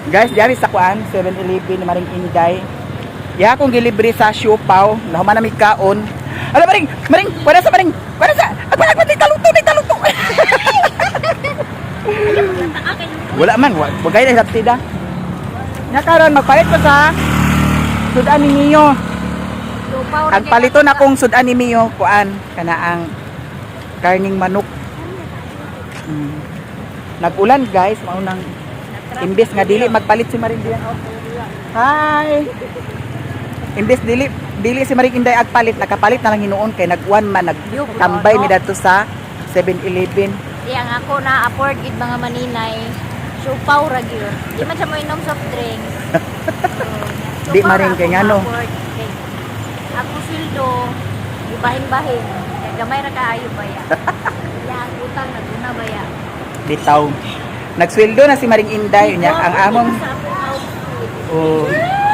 Guys, diari sa kuan 7-Eleven ni Maring Inday. Ya akong gilibre sa siopaw, nahuman na mi kaon. Ano Maring? Maring, wala sa Maring. Wala sa. Agpat ni taluto. Wala man, wag kay na sa tida. Nya karon magpalit ko sa sudan ni Mio. Ang paliton akong sudan ni Mio kuan kana ang karning manok. Nag-ulan guys, maunang imbes nga dili magpalit si Maring diyan. Hi. Imbes dili si Maring Inday agpalit, nakapalit na lang hinuon kay nag-uwan man nagtambay mi dadto sa 7-Eleven. Yang ako na afford gid mga maninay. Supaw ra gyud. Di man siya mo inom soft drinks. Di Maring kay ngano. Ako sildo gibahin-bahin. Kay gamay ra kaayo baya. Yang utang na duna baya. Bitaw. Nagsweldo na si Maring Inday nya ang among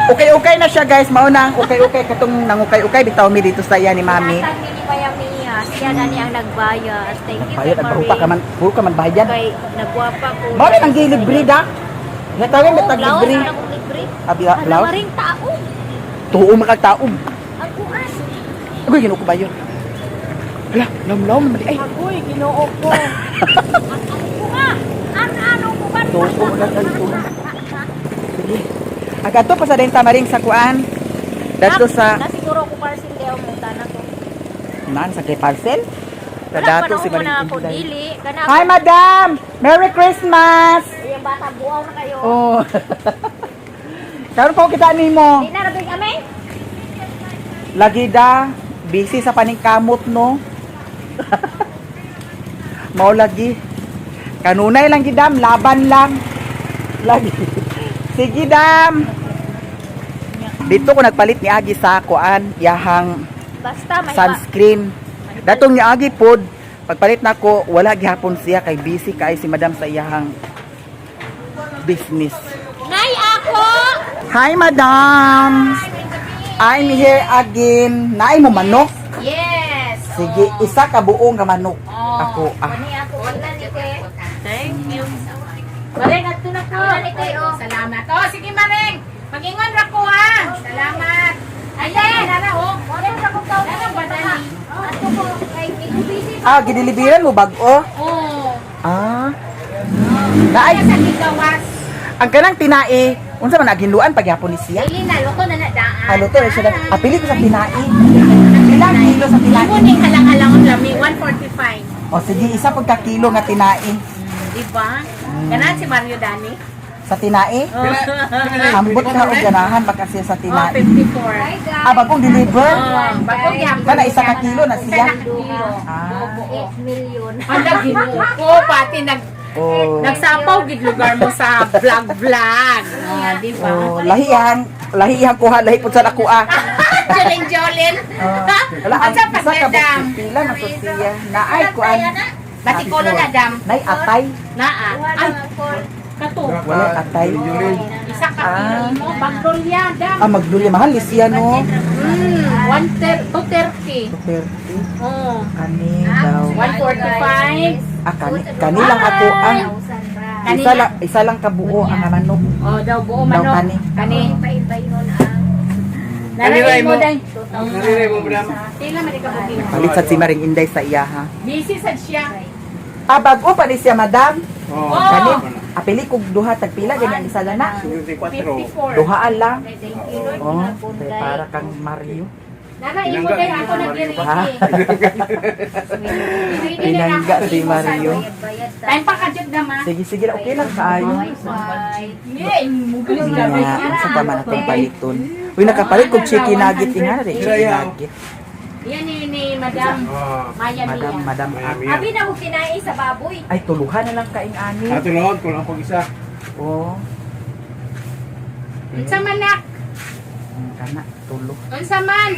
okay na siya guys, mao nang okay katong nangukay bitaw mi dito sa iya ni Mami. Natag ni Baya Mia, siya na niya ang nagbayad. Thank you Bayad kay ang ka man, puro ka man bayad. Kay nagwapa ko. Mao nang gilibre da. Natawin met libre. Abi laos. Maring tao. Tuo man kag taom. Ako as. Agoy ginoo ko bayon. Ala, lam man ay. Agoy ginoo ko. Ako nga. Ano ko ba? Tuo man kag tuo. Sige. Agato pa sa denta Maring sa kuan. Dadto sa Nasiguro ko parcel daw mo tanan ko. nan sa kay parcel. Sa Wala dato si pa na Maring ako Inday. dili. Kana Hi madam. Merry Christmas. yung bata buaw na kayo. Oh. Karon pa kita nimo. Di na rabig kami. Lagi da busy sa paningkamot no. Mao lagi. Kanunay lang gidam, laban lang. Lagi. Sige dam. Dito ko nagpalit ni Agi sa kuan, yahang Basta may sunscreen. Datong ni Agi pod, pagpalit nako wala gihapon siya kay busy kay si madam sa iyahang business. Nay ako. Hi madam. I'm here again. Naay mo manok? Yes. Sige, isa ka buong nga manok. Ako Kani ako wala ni te. Thank you. Maring, ato na ko. Wala ni te oh. Salamat. Oh, sige Maring. Mag-ingon ra ko ha. Salamat. Ayan, nara oh. Wala sa kong tao. Ano ba dali? Ato ko kay busy. gidilibiran mo bago? Oh. Ah. Ay, Naay, sa gigawas. ang kanang tinai, unsa man naginluan pagyapon ni siya? Dili na, luto na na daan. Ano to, siya na, apili ko sa tinai. Ilang kilo sa Imo tinai? ni halang-halang lami 145. O sige, isa pagka kilo nga tinai. Diba? Ganan si Mario Dani. Sa tinai? Ambot na o ganahan baka siya sa Oh, tinai. 54. Ah, bagong deliver? Bago gyapon. Kana isa ka kilo na siya? Isa na kilo. Ah. 8 million. Ala ginuko pati Oh. nagsapaw gid lugar mo sa vlog. Ah, di ba? Oh, lahiyang kuha, lahi pud sa nakuha. Jolin. Wala ang Unsa isa pa ka dam? pila na to siya. Naay kuan. Batikolo na dam. Nay atay. Naa. Ay, kato. Wala atay. Isa ka kilo mo, Magnolia dam. Ah, magduli mahal ni siya no. 230. 230. Oh. Kani daw. 145. Ah, kani lang ako ang isa lang kabuo ang manok. Oh, daw buo Daw manok. kani. Kani. Pay-payhon ang Nariray mo day. Nariray mo, madam. Tila man ka bugin. Palit sa si Maring Inday sa iya ha. Busy sad siya. Ah, bago pa ni siya madam. Oh, Kani apili kog duha tagpila ganyan isa lang na. 54. Duhaan lang. Thank you Lord. Oh, para kang Mario. Nana, imo day ako nagiriki. Ha? Pinangga si Mario. Time pa kadyot naman. Sige, okay lang kaayo. Yeah, mugo Nga, sa pa man atong paliton. Uy, nakapalit kog chicken nugget nga rin. Chicken nugget. Yan ni Madam Maya Madam. Mia. Abi na ko kinai sa baboy. Ay, tuluhan na lang kaing ani. Ato noon, kung lang pag-isa. Oh, Unsa man nak? kana, tulo. Unsa man?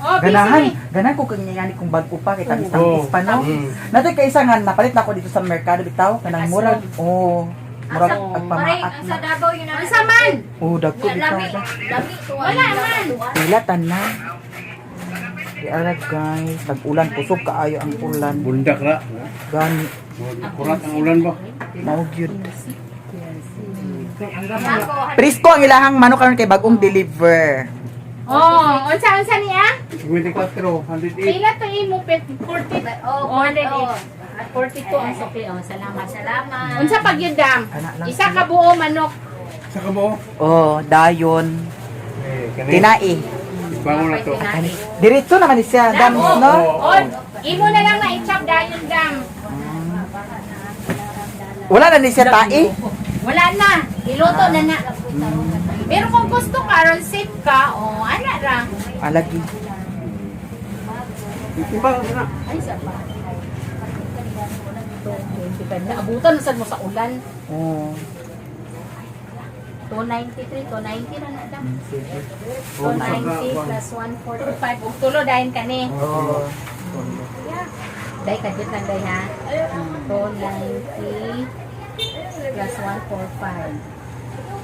Oh, Ganahan, busy. ganahan ko kang ngani kung bago pa kita Oo. istangis pa no. Mm. Nato kay isa nga napalit na ako dito sa merkado bitaw kanang murag. Oh, murag Maring agpamaat ang sa na. Davao yun ang Unsa man? Oh, dagko bitaw. Lami to. Wala man. Pila tanan. Di ara guys, tag-ulan kusog kaayo ang ulan. Bundak ra. Gani Kurat ang ulan ba? mao gyud. Presko ang ilahang manok karon kay bagong deliver. Oh, unsa niya? 24, 108. Pila to imo 40 Oh, 42 ang suki. Oh, salamat. Salamat. Unsa pag yun dam? Anak lang Isa sila. ka buo manok. Sa kabo. Oh, dayon. Kanay. Tinai. Bangon na to. Diretso naman ni siya, dam, no? Oh, imo na lang na i-chop dayon dam. Wala na ni siya tai. Wala na. Iluto na na. Pero kung gusto ka, ron safe ka, oh, ana ra. Alagi. Timbang na. Ay, sa pa. Naabutan na sad mo sa ulan. Oh. 293, 290 na na dam. Oh, 290 plus 145. Ug tulo dahin ka ni. Oh. Day kadit lang day ha. 290 plus 145.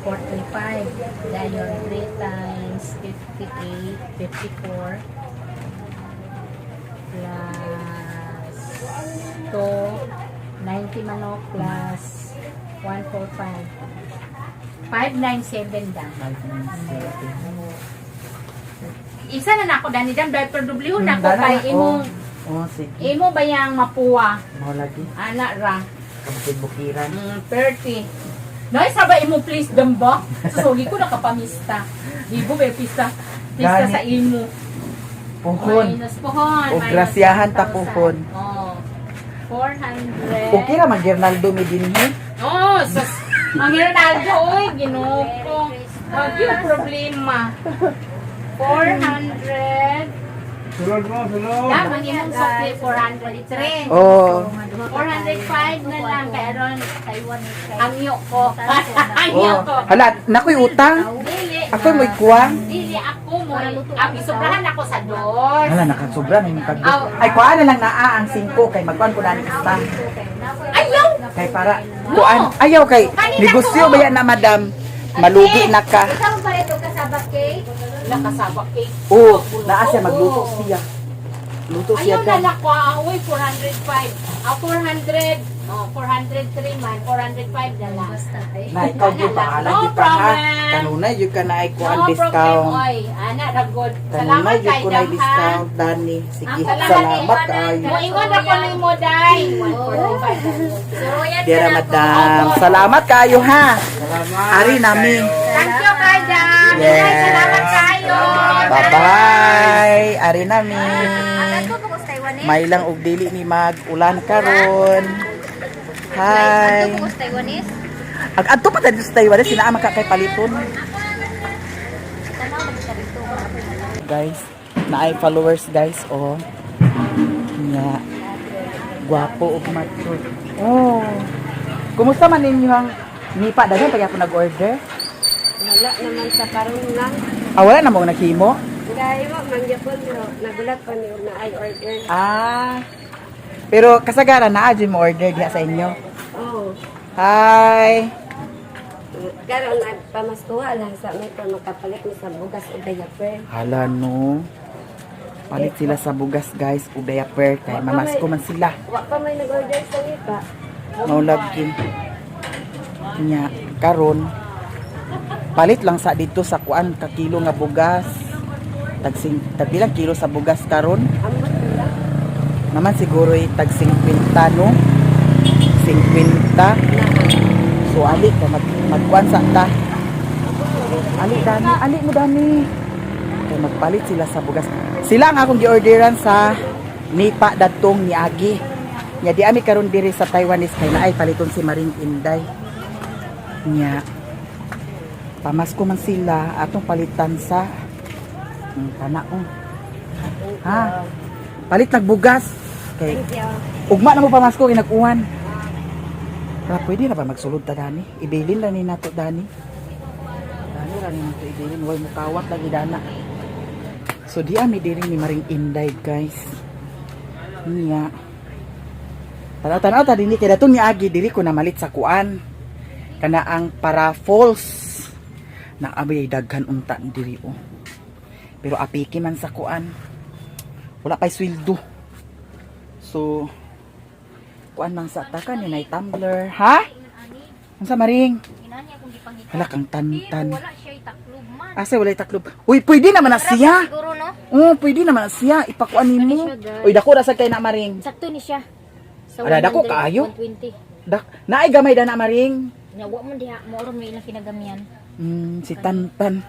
45. Dayon 3 times 58, 54 plus 290 manok plus 145. 597 dam. Isa na nako dani dam dahil per dubliho na ko kay imong Oh, sige. imo bayang mapuwa Mo lagi. ana ra Kabukid-bukiran. 30. Noy sabay imo please dam ba? Susugi ko nakapamista. Dibo ba pista? Pista Gani. sa imo. Puhon. Minus pohon. O minus grasyahan ta 1,000. puhon. Oh. 400. Okay ra man Gernaldo mi dinhi. Oh, sus. Ang Ronaldo, oy, ginoo ko. Wag yung problema. 400. Sulod mo, sulod. Dapat yung sukli 403. Oh. 405 na lang. Kaya ron, ang iyo ko. Ang iyo Oh. ko. Hala, nakoy utang. Dili. Ako mo'y kuwang. Dili ako mo. Sobrahan ako sa dos. Hala, nakasobra na yung pag... Aw. Ay, kuhaan na lang naa ang 5 kay magkuhan ko na ni isa. Ayaw! Kay para, kuhaan, ayaw kay, negosyo ba yan na madam? Malugi na ka. Ikaw ba ito kasabak cake? Nakasabak cake. Oo, naa siya magluto siya. Luto siya Ayun na ka. nakwa, uy, 405. 400. Oh, 403 man. 405 na lang. Na, ikaw yung bahala, No di pa ha. problem. Kanunay, yung ka na ay kuhaan No problem, discount. oy. Ana, ragod. Kanunay, Salamat yung kay ko na Dam, ha? discount, Dani. Sige, Ang salamat kayo. Moingon ako ni mo, Day. 145. Suruyan Dira ka na madam. Salamat kayo ha. Salamat. Ari namin. Thank you, kay Dam. Yes. Day, salamat kayo. Bye-bye. Ari namin. Ato ko kung Taiwanese. May lang og dili ni mag-ulan karon. Hi. Ato ko kung Taiwanese. Ag adto pa tadi sa Taiwan sina makakay paliton. Tanaw magka dito. Guys, naay followers guys oh. Nya. Gwapo ug mature. Oh. Kumusta man ninyo ang nipa daghan pag ako nag-order? Wala naman sa karon lang. Ah, wala na mo naghimo? Dahil mo, mangyapon mo, nagulat pa niyo na ay order. Ah. Pero kasagaran na adyo mo order diha sa inyo. Oh, Hi. karon nagpamaskuha lang sa may pa makapalit mo sa bugas o diaper. Hala no. Palit sila sa bugas guys, ug diaper kay mamasko man sila. Wa pa may nag-order sa iba. Maulagkin. Nya karon palit lang sa dito sa kuan ka kilo nga bugas. Tagbilang kilo sa bugas karon. Ambot nila. Naman siguro tag 50 no. 50. So ali ka magkuan sa ta. Ali mo dami. Kay magpalit sila sa bugas. Sila ang akong gi-orderan sa Nipa dadtong ni Agi. Nya di ami karon diri sa Taiwanese kay naay paliton si Maring Inday. Nya pamasko man sila atong palitan sa kana ko. Ha? Palit nagbugas kay Thank you. ugma na mo pamasko kay nag-uwan. Ra pwede na ba magsulod ta dani? Ibilin lang ni nato dani. Dani ra ni nato ibilin way mukawat lagi dana. So di ami diri ni Maring Inday guys. Niya. Tanaw-tanaw ta dinhi kay daton ni Agi diri ko namalit sa kuan. Kana ang para falls na abay daghan unta diri oh. Pero apiki man sa kuan. Wala pa'y sweldo. So kuan man sa takan ni nay tumbler, ha? Unsa Maring? Inani akong gipangita. Hala kang tantan. Pero wala siya itaklob man. Asa walay taklob. Uy, pwede naman na siya. Siguro no? Oh, pwede naman na siya. Ipakuan nimo. Ano siya, guys? Uy, dako ra sad kay na maring. Sakto ni siya. Sa Ala, dako kaayo. 120. Naay gamay da na maring. Nawa mo diha mo ron may ilang kinagamian. Si Tantan.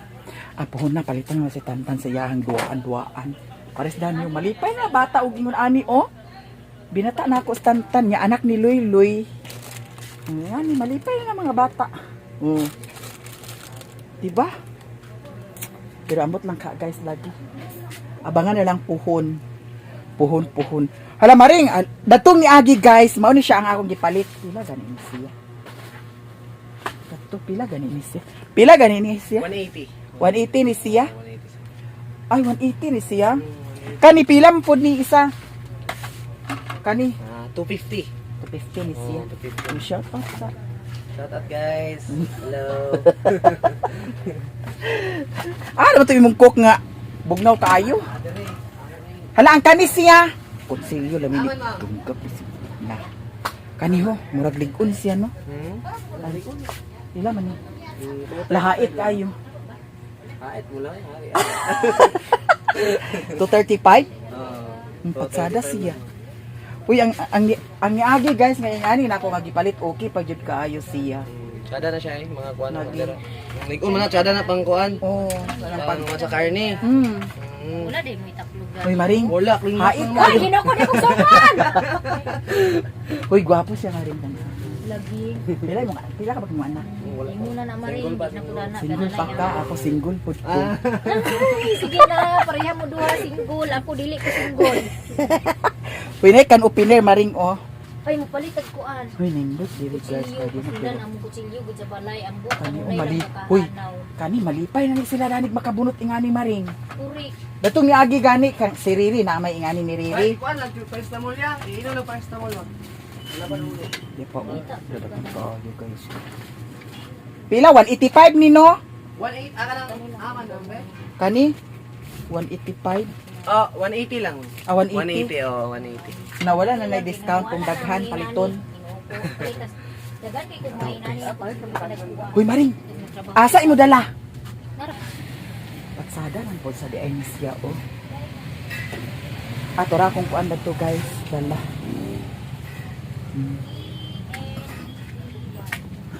Apo na palitan mo si Tantan sa iyahang duaan. Pares dan yung malipay na bata og ingon ani oh. Binata na ako sa Tantan niya anak ni Loy Loy. Yan, malipay na mga bata. Diba? Pero ambot lang ka guys lagi. Abangan na lang puhon. Puhon. Hala maring, datong ni Agi guys, mao ni siya ang akong gipalit. Pila ganin siya. Dato pila ganin ni siya. Pila ganin ni siya? 180. 180 ni siya. Ay 180 ni siya. Kani pila mo pud ni isa? Kani 250. 250 ni siya. 250. Shout out sa. Shout out guys. Hello. Naman ito yung cook nga. Bugnaw tayo. Hala, ang kani siya. Konsilyo, laminig. Tunggap na. Kani ho, murag ligon siya, no? Ila man yun. Lahait kayo. Hait mo lang. 235? Ang pagsada siya. Uy, ang niagi guys, ngayon ani na ako magipalit, okay pag jud kaayo siya. Tsada na siya mga kuan na magdara. Ligon mo na tsada na pang kuan. Oh, Pang sa karne. Wala din mo itaklob. Uy, maring. Wala, clean Hait Ay, kayo. hinako na kong sopan! Uy, gwapo siya maring. Lagi. Pila ka ba kung anak? Hindi muna na maring. Hindi na pula na. Single pa ka, ako single po ko. Ay, sige na. Pareha mo duha single. Ako dili ko single. Pinay kan opiner maring oh. Ay, mapalitag kuan. Uy, nindot dili guys, Kutsilyo, pwede na kusudan pwede. ang kutsilyo, gud sa balay, ang buka, Kani kanunay mali. lang Uy, makahanaw. kani malipay na ni sila danig makabunot ingani maring. Uri, Datong ni Agi gani si Riri na may ingani ni Riri. Kuan lang paracetamol ya. Iinom ng paracetamol mo. Wala pa ulo. Di pa oh. Dadaghan ka ayo guys. Pila 185 ni no? 18 aka lang. Aman ba? Kani 185. Oh, 180 lang. 180. 180 oh, 180. Nawala na na discount kung daghan paliton. dagan kay kung may nani ako, nagkuha. Hoy maring, asa imo dala? Nara, Patsada lang po sa di ay siya oh. Ato ra kung kuan dito guys, dala.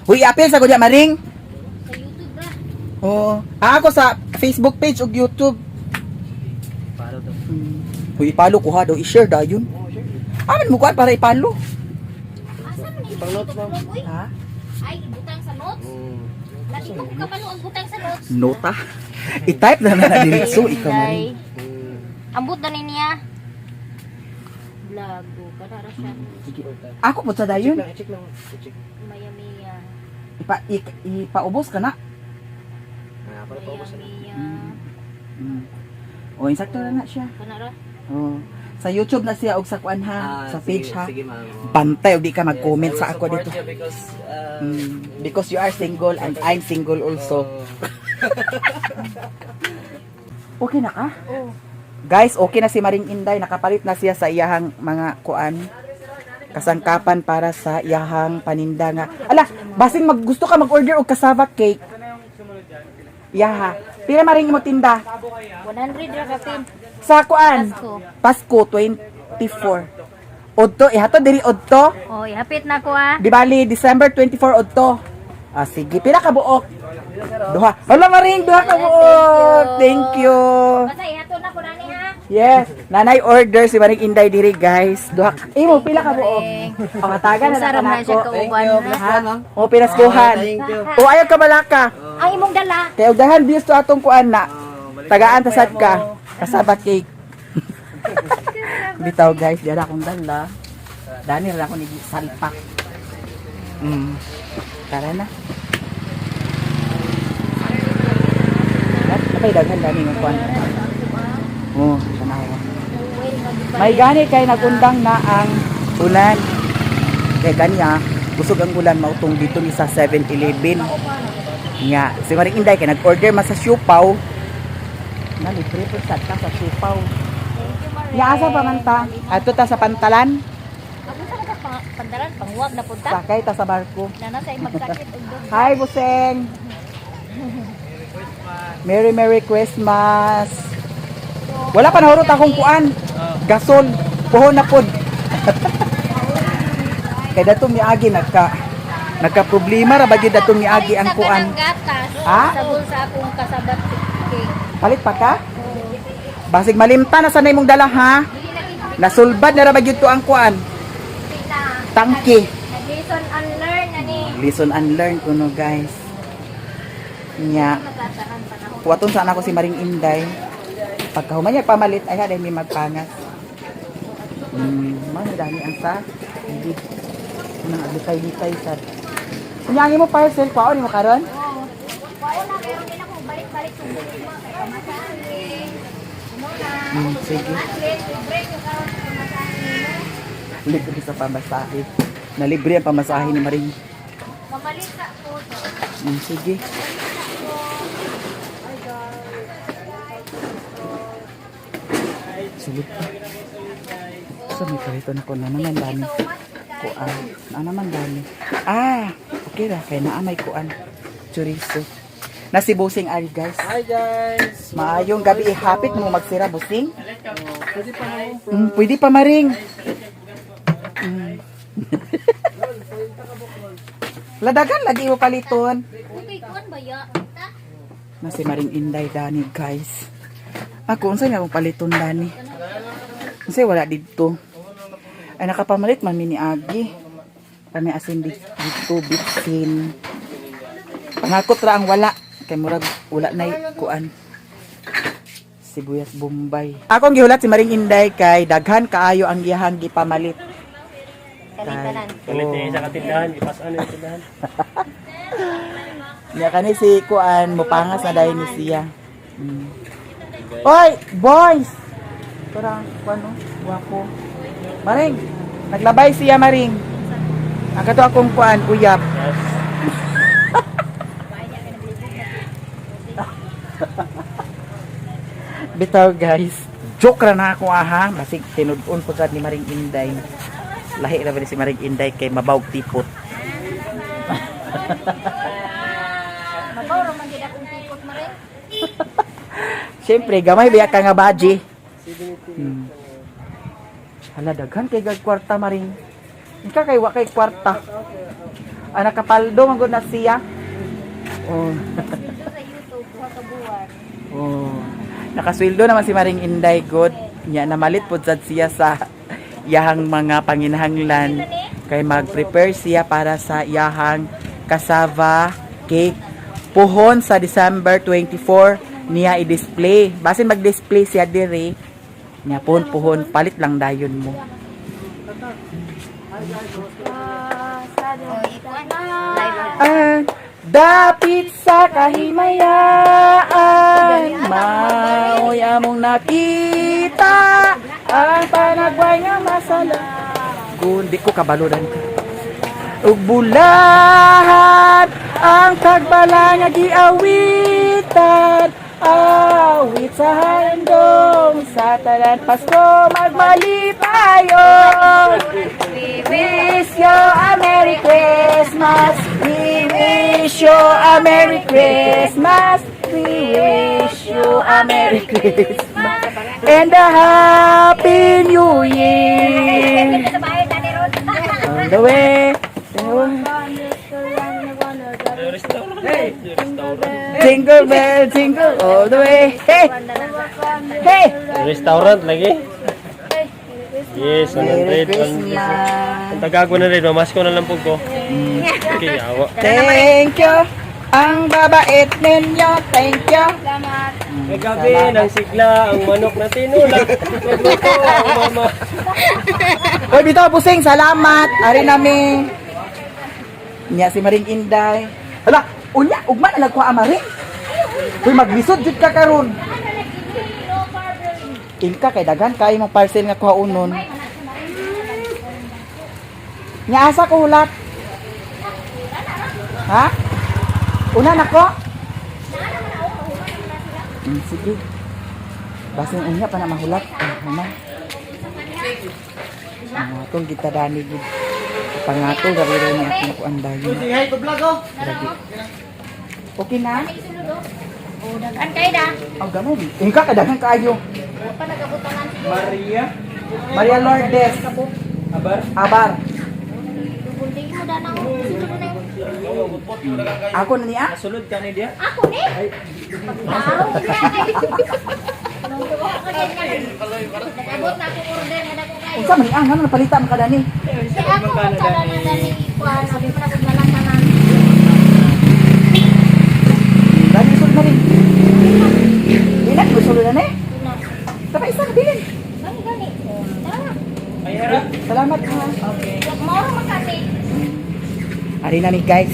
Uy, apil sa gudya maring. sa YouTube ra. Oo. Ako sa Facebook page ug YouTube. Paro to. Uy, ipalo ko ha daw, i-share dayon. Amin mo kuan para ipalo. Asa man Pang notes mo. Uy, Ha? ay butang sa notes. Lagi ko kapalo ang butang sa notes. Nota. I-type na na diretso ikaw man. Ay, ambot na niya. Blago, kadara siya. Ako po sa dayon. Check lang. Check. Maya-maya. Ipaubos ka na. Ah, para pa ubos. Maya-maya. O, insakto na siya. Kanara. Oh. Sa YouTube na siya og sa kuan ha, sa page ha. Sige, ma'am. Bantay og di ka mag-comment sa ako dito. Because Because you are single and I'm single also. Okay na ka? Oh. Guys, okay na si Maring Inday. Nakapalit na siya sa iyahang mga kuan. Kasangkapan para sa iyahang paninda nga. Ala, basin gusto ka mag-order og cassava cake. Yaha. Pila maring mo tinda? 100 ra kapin. Sa kuan? Pasko. Pasko 24. Odto, ihato diri odto. Oh, ihapit na ko ah. Di bali December 24 odto. Sige, pila ka buok? Duha. Hala maring, duha ka buok. Thank you. Basta ihato na ko nani ha. Yes, nanay order si Maring Inday diri guys. Duha. Imo pila ka buok? O katagan na Sarap na na siya ako. kauban. O pinaskuhan. Thank you. O ayaw ka malaka. Ang imong dala. Kaya udahan views to atong kuan na. Tagaan ta sad ka. Kasaba cake. Bitaw guys, diyan akong dala. Dani ra ako ni salpak. Tara na. Kapay daghan dani ng kuan. Oh, sanawa. May gani kay nagundang na ang ulan. Kay kanya, busog ang ulan mautong dito ni sa 7-Eleven. Nga, si Maring Inday kay nag-order man sa siupaw. Na libre po sad ka sa siupaw. Ya asa pa man ta? Ato ta sa pantalan. Ako sa pandaran, pangwag na punta. Sakay ta sa barko. Nanasay magsakit og dog. Hi, Buseng! Merry Christmas! Wala pa nahurot akong kuan. Gasol. Puhon na pod. Kaya datong miagi nagka-problema ra ba gyud datong miagi ang kuan. Gatas. Ha? Sa bulsa akong kasabat cake. Palit pa ka? Basig malimta na sanay mong dala ha. Nasulbad na ra ba gyud to ang kuan. Tangke. Nag-lesson and learn na ni. Lesson unlearned kuno guys. Nya, Magataran panahon. kuwaton sana ako si Maring Inday. Pagkahuman niya pamalit ay haday may magpangas. Mga dami ang sa. Hindi. Nang agitay-litay sa. Kunyangi mo parcel, kwaon mo karon? Oo. Wala na pero din ako balik-balik sa mga kay pamasahe. Ano na? Sige. Libre yung karon sa pamasahe. Libre sa pamasahe. Nalibre ang pamasahe ni Maring. Mamalit sa photo. Sige. Sulit pa. So, may kalito na ko na naman dami. Kuan. Na naman dami. Okay ra. Kaya naamay kuan. Chorizo. Na si Busing ari guys. Hi guys! Maayong gabi. Hapit mo magsira, Busing. Pwede pa na Pwede pa Maring. Ladagan lagi mo paliton. Okay, kuan ba ya? Na si Maring Inday Dani guys. Ako unsay nga mo paliton Dani? Unsay wala dito. Ay nakapamalit man mi ni Agi. Kami asin dito bitsin. Pangakot ra ang wala. Kay murag wala nay kuan. Sibuyas Bombay. Akong gihulat si Maring Inday kay daghan kaayo ang gihang gipamalit. Kalitanan. Kulit niya sa katindahan, ipasan yung tindahan. Nya kani si kuan mopangas na dahil ni siya. Oy, boys. Parang kuno, guwapo. Maring, naglabay siya Maring. Ang kato akong kuan uyab. Bitaw guys. Joke ra na ako aha, basig tinud-on po sad ni Maring Inday. Lahi ra ba ni si Maring Inday kay mabawg tipot. Mabaw ra man gid akong tipot mo rin. Siyempre, gamay biya ka nga baji. Hala, daghan kay gag kwarta Maring. Ika kay wa kay kwarta. Nakapaldo man gud na siya. Oh. Sa YouTube buha ka buwan. Oh. Nakasweldo naman si Maring Inday good. Nya namalit pud sad siya sa iyahang mga panginahanglan kay mag-prepare siya para sa iyahang cassava cake puhon sa December 24 niya i-display. Basin mag-display siya diri. Nya puhon palit lang dayon mo. Dapit sa kahimayaan, maoy among nakita ang panagway nga masala. Gundi ko kabaludan ka. Ug bulahan ang tagbala nga giawitan, awit sa handong sa tanan Pasko magmali tayo. We wish you a Merry Christmas. We wish you a Merry Christmas. We wish you a Merry Christmas and a Happy New Year. On the way. Jingle bell, jingle all the way. Hey! Hey! Restaurant lagi? Yes, Merry 100. Christmas. Ang tagago na rin, mamasko na lang po ko. Okay, awa. Thank you. Ang babait ninyo. Thank you. Kagabi, ng sigla, ang manok na tinulak. Nagluto ang mama. Oy, bitaw Busing, salamat. Ari nami. Nya si Maring Inday. Hala, unya ugma na nagkuha Maring. Uy, maglisod jud ka karon. Inka kay daghan kay mong parcel nga kuha unon. Nya asa ko hulat? Ha? Una nako? Sige. Basin unya pa na mahulat. Mama. Itong kita dani gid. Pangatol ra rin ni akong kuan dayon. Okay na? O, dagan kayo na. Ang ganun. Ingka kadagan kaayo. Pa nagabutangan siguro. Maria. Maria Lourdes. Abar. Abar. Dubunding mo na ako. Sino mo na yun? Ako na niya. Sulod ka ni dia. Ako ni? Tao, nag-abot na akong order na ako kayo. Unsa man ni ano napalita man kada ni? Si ako kung kada na dali kuha, sabi ko na kung lalakanan. Dali sul na rin. Ilan mo sul na ni? Ina, Tama isa bilin. gani gani. Tara, Ay harap. Salamat ha. mauro makati. Ari na ni guys.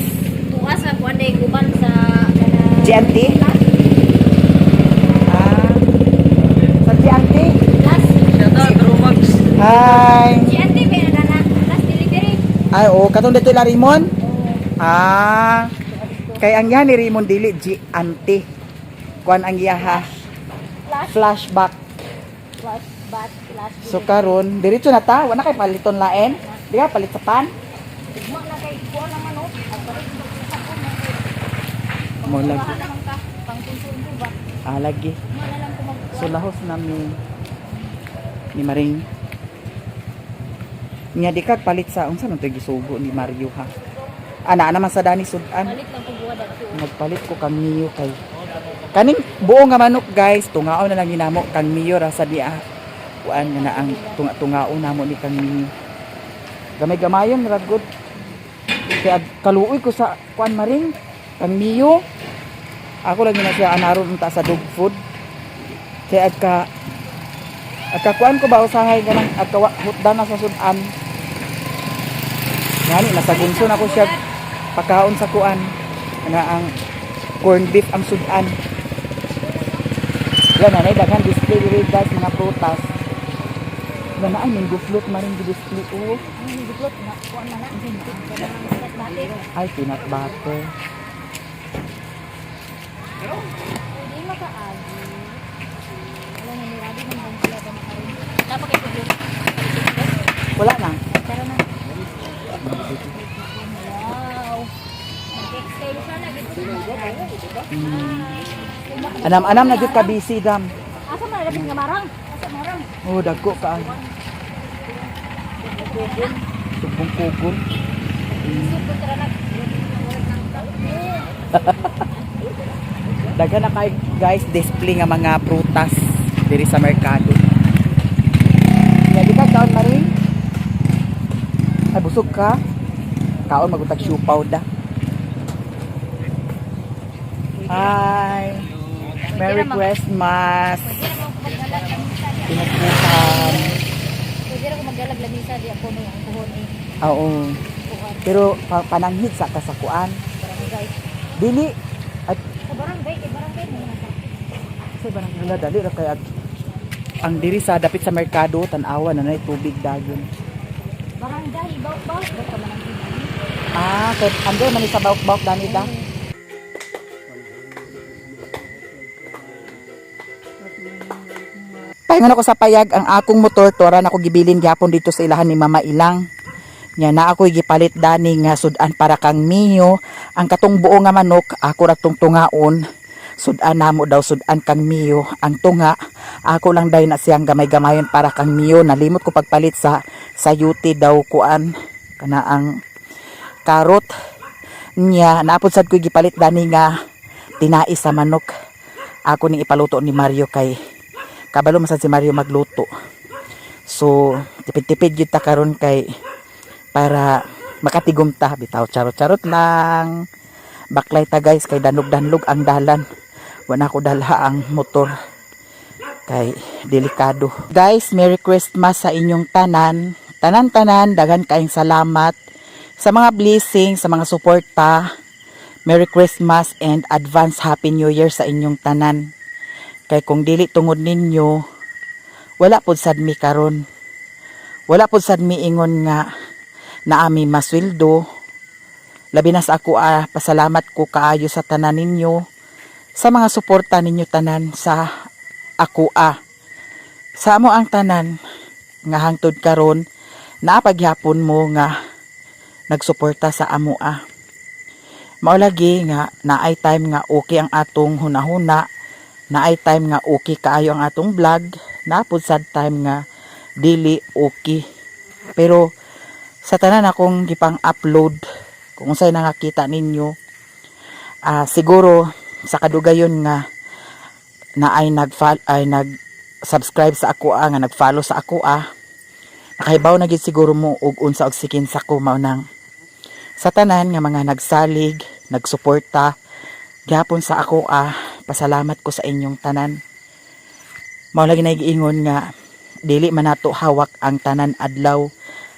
Tuwas nga kuha na guban sa GNT? Sa GNT. last. Shoutout, Romax. Hi. GNT, may na last delivery. Ay oh, katong dito la Rimon. Kay ang yan ni Rimon dili GNT. Kuan ang iya ha. Flashback. Last bat, last So karon diretso na ta, wala kay paliton lain. Di ka palit sa pan. Tigma na kay kuha naman o. At balik mo sa sakon na. Mo lagi. Bahala naman ka, pang konsumo ba? Lagi. Tigma na lang kung So lahos na ni Maring. Nya di ka palit sa unsa man to gisugo ni Mario ha. Ana naman sa dani sudan. balik lang kung buwa dati. Nagpalit ko kang Mio kay kaning buo nga manok guys, tungaon na lang ginamo kang Mio ra sa dia. Kuan nga na ang tungaon namo ni kang Mio. Gamay-gamayon ra good. Kaya kaluoy ko sa kuan Maring kang Mio. Ako lang na siya anaron ta sa dog food. Kaya agka kuan ko ba usahay ganang agka hutdan na sa sudan. Ngani nasa gunson ako siya pagkaon sa kuan nga ang corned beef ang sudan. Yan na daghan display diri guys mga prutas. Wala ay ning guflot maring display oh. Diklot na kuha na lang. Dati. Ay peanut butter. Hindi makaagi. Wala na nilagi ng bang sila ba makarin. Dapat kayo pag Wala na. Tara na. Wow. Nag-extension na dito. Anam-anam na gyud ka busy dam. Asa man lapit nga marang? Asa marang? Oh dagko ka. Subong kugon. Suko tara na. Daghan na kay guys display nga mga prutas diri sa merkado. Nga di ka kaon Maring? Ay busog ka? Kaon magutag siupaw da. Hi. Merry Christmas. Pinagbukan. Pwede rin ko magdalag lamisa di ako no ang buhon eh. Oo. Pero pananghid sa kasakuan. Barangay. Dili at Sa barangay, kay barangay mo na. sa barang nila dali ra kay ang diri sa dapit sa merkado tan-awa na nay tubig dayon. Barangay, baw-baw. Baka man ang Kay ando man ni sa bawk dani da. Paingon ako sa payag ang akong motor tora na ko gibilin gyapon dito sa ilahan ni Mama Ilang. Nya na ako gipalit dani nga sudan para kang Mio. Ang katong buo nga manok ako ra tong tungaon. Sudan namo daw sudan kang Mio. Ang tunga ako lang day na siyang gamay-gamayon para kang Mio. Nalimot ko pagpalit sa sayuti daw kuan kana ang karot nya naapod sad ko gipalit dani nga tinais sa manok. Ako ning ipaluto ni Mario kay kabalo man sad si Mario magluto. So tipid-tipid gyud ta karon kay para makatigom ta bitaw charot-charot lang. Baklay ta guys kay danog-danlog ang dalan. Wala ko dalha ang motor kay delikado. Guys, Merry Christmas sa inyong tanan. Tanan-tanan, daghan kaayong salamat sa mga blessings, sa mga suporta. Merry Christmas and advance Happy New Year sa inyong tanan. Kay kung dili tungod ninyo, wala pod sad mi karon. Wala pod sad mi ingon nga naami masweldo. Labi na sa ako pasalamat ko kaayo sa tanan ninyo, sa mga suporta ninyo tanan sa ako sa amo ang tanan nga hangtod karon naapaghapon mo nga nagsuporta sa amo Mao lagi nga naay time nga okay ang atong hunahuna, naay time nga okay kaayo ang atong vlog, napud sad time nga dili okay. Pero sa tanan akong gipang upload, kung unsay nakakita ninyo, siguro sa kadugayon nga na ay nag-subscribe sa ako nga nag-follow sa ako nakahibaw na gid siguro mo og unsa og sikin sa ko mao nang sa tanan nga mga nagsalig, nagsuporta gyapon sa ako pasalamat ko sa inyong tanan. Mao lagi na giingon nga dili man nato hawak ang tanan adlaw,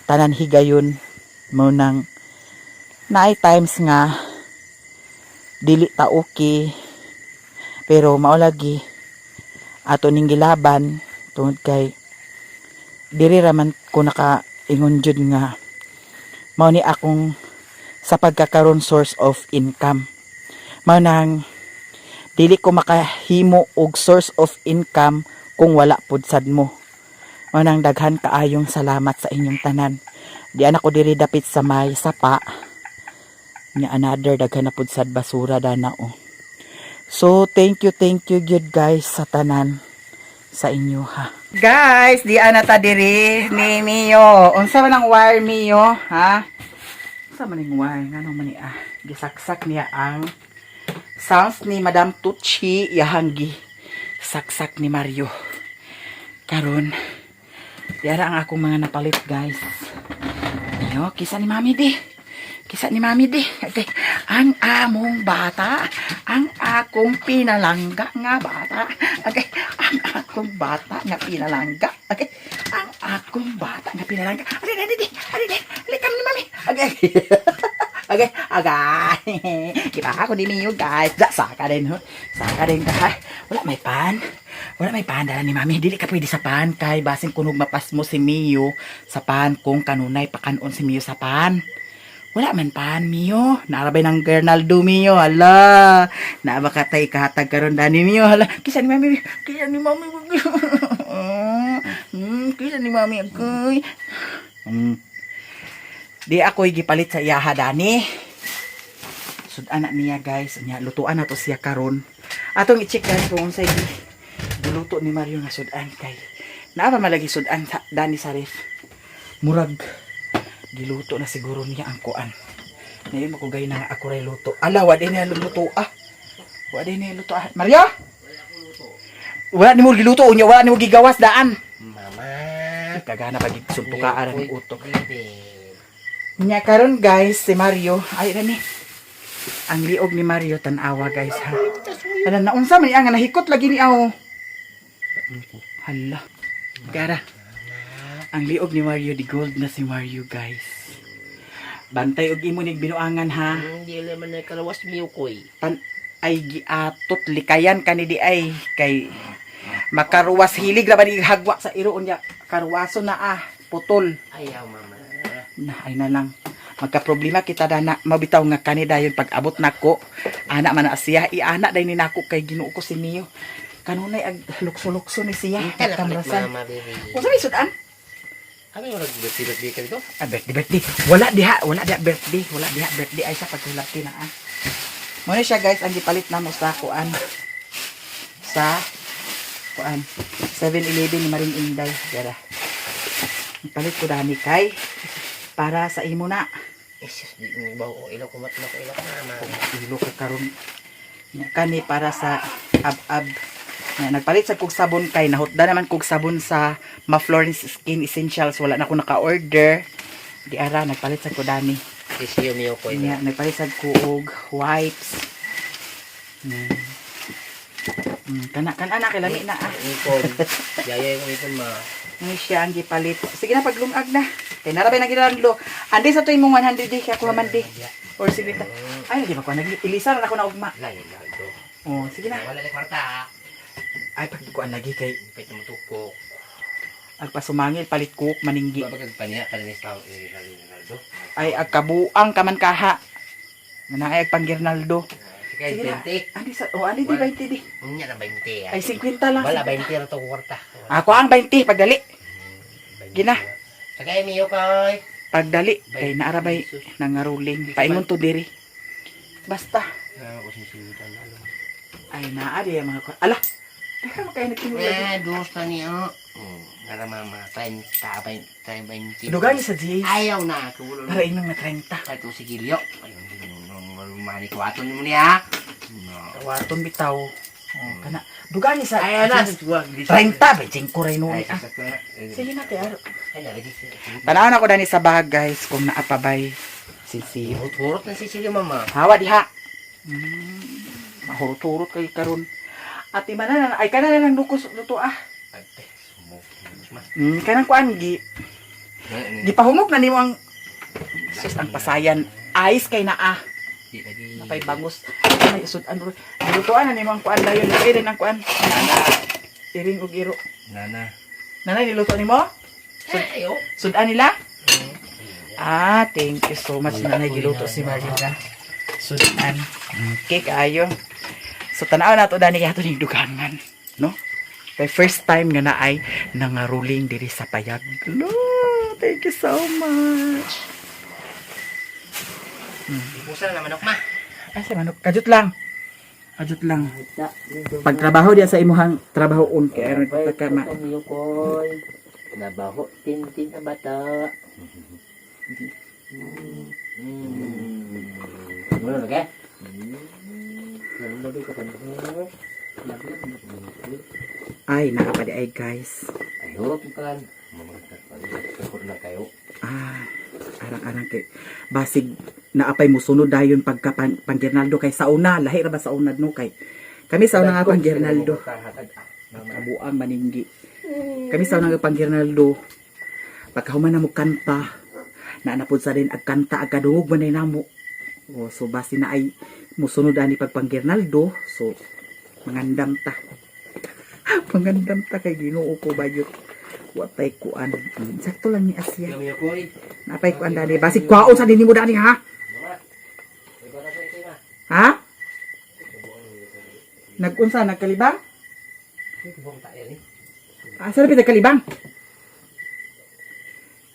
tanan higayon. Mao nang naay times nga dili ta okay, pero mao lagi ato ning gilaban tungod kay diri raman ko nakaingon jud nga mao ni akong sa pagkakaroon source of income. Mao nang dili ko makahimo og source of income kung wala pud sad mo. Mao nang daghan kaayong salamat sa inyong tanan. Di ana ko diri dapit sa may sapa. Nya another daghan na pud sad basura dana So thank you good guys sa tanan sa inyo Guys, di ana ta diri ni Mio. Unsa man ang wire Mio Unsa man ang wire ngano man ni gisaksak niya ang sounds ni Madam Tucci yahanggi saksak ni Mario. Karon diara ang akong mga napalit guys. Yo, kisa ni Mami di. Okay. Ang among bata, ang akong pinalangga nga bata. Okay. Ang akong bata nga pinalangga. Okay. Ang akong bata nga pinalangga. Ali kami ni Mami. Okay. Okay. Kita ako din niyo guys. Saka din guys. Wala may pan dala ni Mami. Dili ka pwede sa pan kay basing kunog mapas mo si Mio sa pan kung kanunay pakanon si Mio sa pan. Wala man pan Mio. Narabay ng Gernaldo Mio. Hala. Nabakatay kahatag karon dani Mio. Hala. Kisa ni Mami. Kisa ni Mami ako'y. Di ako'y gipalit sa iyaha dani. Sudan na niya guys. Lutuan na to siya karon. Atong i-check dani kung unsay giluto ni Mario nga sudan kay. Naapa malagi sudan dani sa ref. Murag giluto na siguro niya ang kuan. Ngayon makugay na ako ray luto. Ala, wala na luto Mario? Wala ni mo giluto unya, wala ni mo gigawas daan. Mama. Kagana pag suntukaan ng utok. Nya karon guys, si Mario, ay ni. Ang liog ni Mario tanawa guys Hala na unsa man nga nahikot lagi ni Hala. Gara. Ang liog ni Mario, di gold na si Mario guys. Bantay og imo nig binuangan Hindi naman na kalawas Mio koy. Ay giatot likayan kani di ay kay makaruwas hilig ra ba ni hagwa sa iro unya karwaso na putol. Ayaw mama. Ay na lang. Magka problema kita dana mabitaw nga kani dayon pag abot nako. Ana man na siya iana day ni nako kay Ginoo ko si Mio. Kanunay ag lukso-lukso ni siya. Kamrasan. Mama baby. Unsa may sudan? Ano yung birthday ka dito? Birthday. Wala diha birthday ay sa pagkulati na Muna siya guys, ang gipalit na mo sa kuan. Sa kuan. 7-Eleven ni Maring Inday. Dara. Ipalit ko dani kay para sa imo na. Isus, di mo ba ko ilaw kumat na ko ilaw mama. Ilo ka karon. Kani para sa ab-ab. Nagpalit sa kog sabon kay nahutda naman kog sabon sa Ma-Florence Skin Essentials. Wala na ako naka-order. Di ara nagpalit sa ko dani. Isiyo Mio koy. Nagpalit sa ko og wipes. Kana kay lami na Ipon. Yaya yung ipon ma. Ni siya ang gipalit. Sige na paglungag na. Kay narabay na ginarlo. Andi sa to imong 100 di kaya ko man di. Or sige ta. Ay lagi ba ko nag-ilisan na ako na ugma. Lain na ito. Oh, sige na. Wala ni kwarta. Ay pagkuan lagi kay Pwede mo tukok. agpasumangil palit cook maninggi. Babagag pa niya kaninis tao ni Ronaldo. Ay agkabuang kaman kaha. Nga ay agpanggernaldo. Sige 20. Andi sa andi di 20 di. Unya na 20. Ay 50 lang. Wala 20 ra to kwarta. Ako ang 20 pagdali. Gina. Sagay Mio koy. Pagdali, kay naarabay nangaruling. Paingon to diri. Basta. Ay, naari ang mga kwa. Ala! Teka, makaya nagkinulag. Dos na niya. Nara mama, 30. Dugan sa G. Ayaw na. Kulo Para inong na 30. Ito si Gilyo. Ayun, manikwaton mo niya. Waton bitaw. Oh, kana. Dugan sa Ayaw na. 30, bejeng ko rin nun. Ah, sige na, kaya. Tanaw na ko dani sa bag, guys, kung naapabay. Sisi. Hurot na si Silyo, mama. Hawa diha. Mahurot-hurot kay karon. Ati manan ay kana na lang lukos luto ah. Kanang kuan gi. Gipahumok na nimo ang sus ang pasayan. Ice kay naa. Napay bangus. Ay sud ano. Lutuan na nimo ang kuan dayon. Dili nang kuan. Iring ug iro. Nana. Nanay niluto nimo? Sudan nila? Ah, thank you so much nanay giluto si Marlina. Sudan. Okay kayo. So tanaw na to dani kay ato ning dugangan, no? Kay first time nga naay nangaruling diri sa payag. No, thank you so much. Ipusa na manok, ma. Ay, sa manok, kajut lang. Kajut lang. Pagtrabaho diya sa imuhang trabahoon kay aron ka ma. Nabaho, tintin na bata. Ano na kaya? Ay, nakapadi ay guys. Ay, hurot mo kan. Mamagkakot na kayo. Ah, arang-arang kay basig naapay mo sunod dayon pagka pang Gernaldo kay sauna, lahi ra ba saunad no kay. Kami sauna nga pang Gernaldo. Kabuang maninggi. Kami sauna nga pang Gernaldo. Pagkahuman na mo kanta, naanapod sa din ag kanta ag kadungog man namo. O so basi na ay musunod ani pag pang Gernaldo, so mangandam ta. Mangandam ta kay Ginoo ko bayot. Watay kuan. Sakto lang ni Asya. Napay kuan dani. Basig kwaon sa dinimo dani ha. Ha? Nagunsa nagkalibang? Asa na nagkalibang?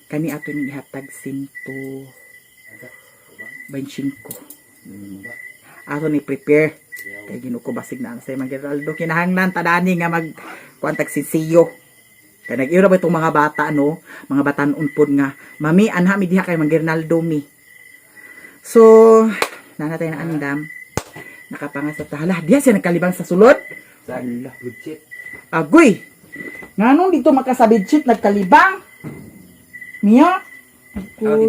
Kani ato ni ihatag 125. Ato ni prepare. Kay Ginoo ko basig na ang say Geraldo kinahanglan tadani nga mag kuan tag sisiyo. Kaya nag-ira ba itong mga bata, no? Mga batanon pod nga, mami, anha, mi diha kay Mang Gernaldo, mi. So, nanatay na andam. Nakapangas sa tahala. Diha siya nagkalibang sa sulod. Ala. Agoy! Nga nung dito makasabidshit, nagkalibang. Miya? Agoy.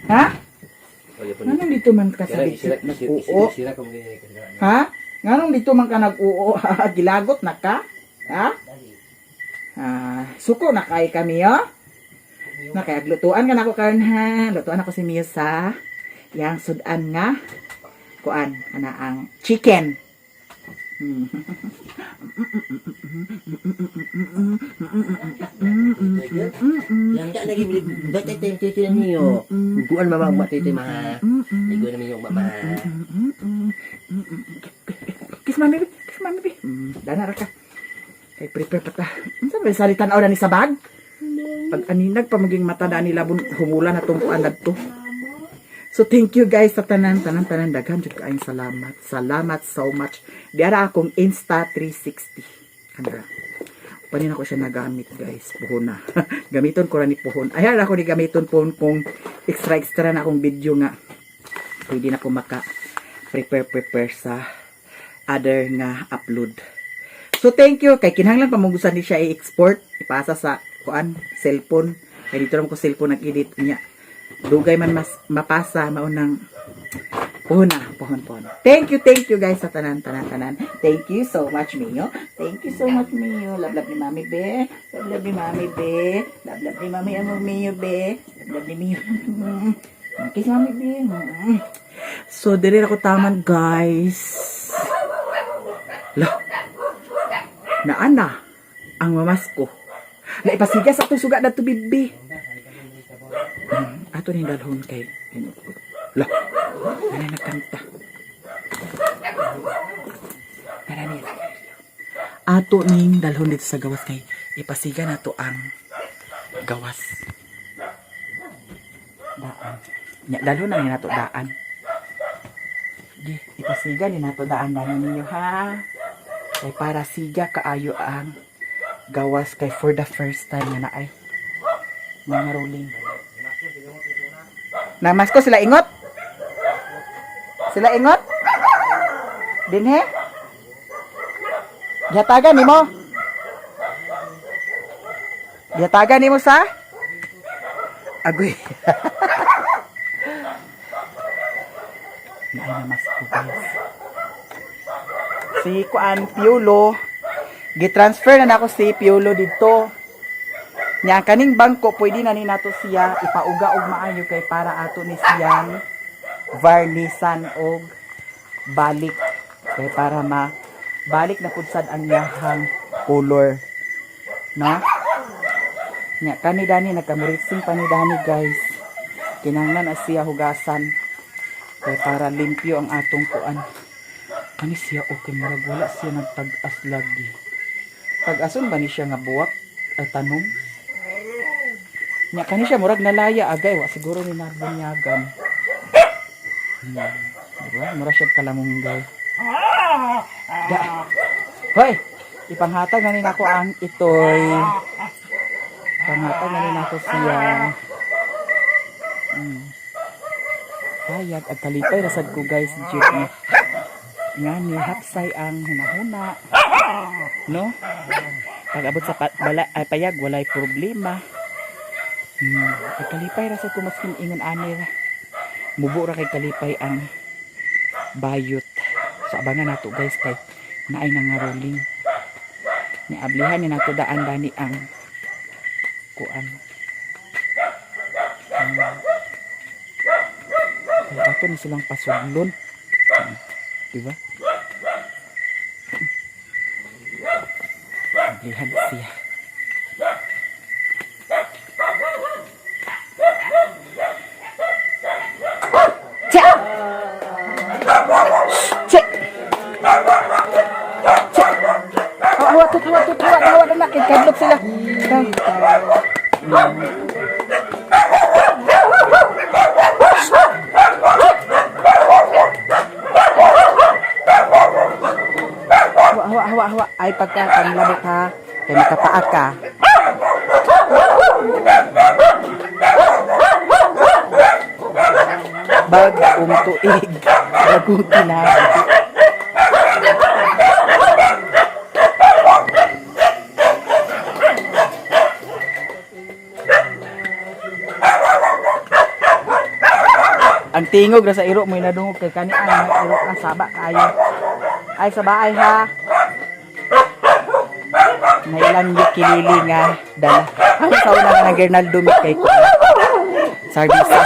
Ha? Nga nung dito man kasabidshit, nag-uo. Ha? Nga nung dito man ka nag-uo, gilagot na ka? Ha? Suko na kay kami yo. Nakayaglutuan ka na ko karon ha. Lutuan ako si Mio sa yang sudan nga kuan ana ang chicken. Yang tak lagi boleh baca tete niyo. Bukan mamang mak tete mah. Igo na yung mama. Kiss mami, kiss mami. Dana ra ka. Kay prepare pa ta. Unsa ba salitan aw ni sa bag? Pag aninag pa maging mata da nila humulan atong kuan adto. So thank you guys sa tanan daghan jud kaayong salamat. Salamat so much. Diara akong Insta 360 camera. Panin ako siya nagamit guys. Puhon na. Gamiton ko ra ni puhon. Ayan ako ni gamiton puhon kung extra na akong video nga. Pwede na ko maka prepare sa other nga upload. So thank you kay kinahanglan pamugusan ni siya i-export ipasa sa kuan cellphone kay dito lang ko cellphone nag-edit niya dugay man mas mapasa maunang pohon. Thank you guys sa tanan. Thank you so much Mio. Thank you so much Mio. Love ni Mami be. Love ni Mami be. Love ni Mami among Mio be. Love ni Mio. Kiss Mami be. So diri ako taman guys. Lah. Naana ang mamas ko. Na ipasigas atong suga na to bibi. Ato ni dalhon kay lah. Ana nagkanta. Ana ato ning dalhon dito sa gawas kay ipasiga na to ang gawas. Nya lalo na ni nato daan. Di ipasiga ni nato daan na ninyo ha. Kay para siga kaayo ang gawas kay for the first time na ay mga rolling. Namas ko sila ingot. Sila ingot. Dinhe. Gihatagan nimo. Gihatagan nimo sa agoy. Ay namas ko guys. Si Kuan Piolo gitransfer na nako si Piolo dito. Nya kaning bangko pwede na ni nato siya ipauga og maayo kay para ato ni siyang varnisan og balik kay para balik na pud sad ang yahang color. No? Nya kani dani nagkamuritsing pa ni dani guys. Kinahanglan na siya hugasan kay para limpyo ang atong kuan. Kani siya okay murag wala siya nagtag-as lagi. Tag-ason ba ni siya nga buwak ay tanom? Nya kani siya murag nalaya agay wa siguro ni narbunyagan. Diba? Mura siya kalamunggay. Hoy! Ipanghatag na rin ako ang itoy. Ipanghatag na rin ako siya. Hayag, agkalipay rasad ko guys. Jeep niya. Nga ni hapsay ang hunahuna. No? Pag abot sa payag, walay problema. Agkalipay rasad ko maskin ingon anir. Mubo ra kay kalipay ang bayot. So abangan nato guys kay naay nga rolling. Ni ablihan ni nato daan dani ang kuan. Kaya ato ni silang pasudlon. Diba? Ablihan siya. Hawa na nakikadlok sila. Hawa. Ay pagkakanlabot ha. Kaya makapaak ka. Bagong tuig. Bagong tinabi. Ang tingog na sa iro mo inadungog kay kanian may iro na saba kayo. Ay sa bahay ha. May ilang kilili nga dala. Ang sauna nga ng Gernaldo kay ko. Sardisa.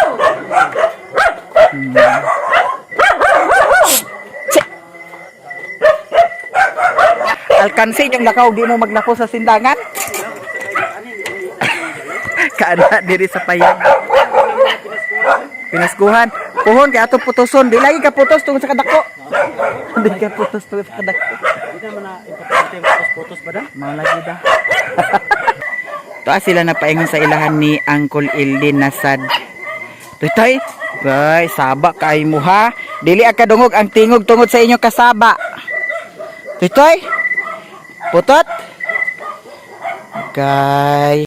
Alkansi yung lakaw di mo maglako sa sindangan. Kaana diri sa payag. Pinaskuhan. Puhon kay ato putuson. Di lagi ka putos tungod sa kadako. Di ka putos tungod sa kadako. Di naman na importante yung putos ba da? Mga lagi da. Tuwa sila napaingon sa ilahan ni Uncle Ildin na sad. Toy, guys, saba kay mo ha. Dili ka dungog ang tingog tungod sa inyo kasaba. Toy, putot. Guys.